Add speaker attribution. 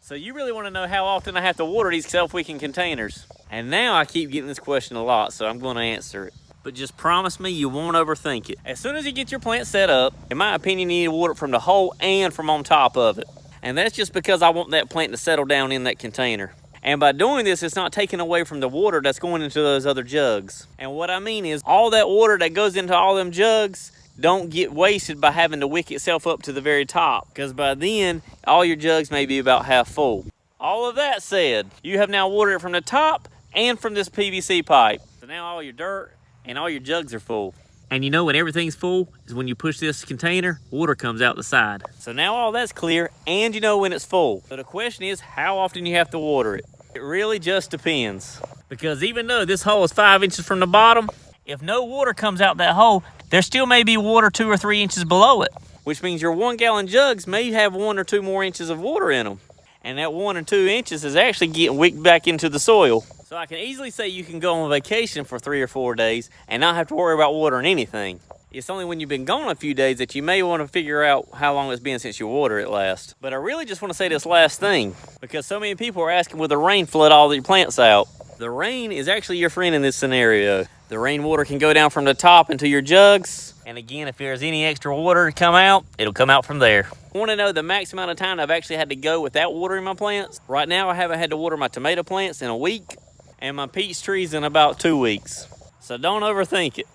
Speaker 1: So you really want to know how often I have to water these self-wicking containers. And now I keep getting this question a lot, so I'm going to answer it. But just promise me you won't overthink it. As soon as you get your plant set up, in my opinion, you need to water it from the hole and from on top of it. And that's just because I want that plant to settle down in that container. And by doing this, it's not taking away from the water that's going into those other jugs. And what I mean is, all that water that goes into all them jugs don't get wasted by having to wick itself up to the very top, because by then all your jugs may be about half full. All of that said, you have now watered it from the top and from this PVC pipe. So now all your dirt and all your jugs are full. And you know when everything's full is when you push this container, water comes out the side. So now all that's clear, and you know when it's full. So the question is how often you have to water it. It really just depends, because even though this hole is 5 inches from the bottom, if no water comes out that hole, there still may be water 2 or 3 inches below it, which means your 1 gallon jugs may have 1 or 2 more inches of water in them. And that 1 or 2 inches is actually getting wicked back into the soil. So I can easily say you can go on vacation for 3 or 4 days and not have to worry about watering anything. It's only when you've been gone a few days that you may want to figure out how long it's been since you water it last. But I really just want to say this last thing, because so many people are asking, will the rain flood all your plants out? The rain is actually your friend in this scenario. The rainwater can go down from the top into your jugs. And again, if there's any extra water to come out, it'll come out from there. I want to know the max amount of time I've actually had to go without watering my plants. Right now, I haven't had to water my tomato plants in a week and my peach trees in about 2 weeks. So don't overthink it.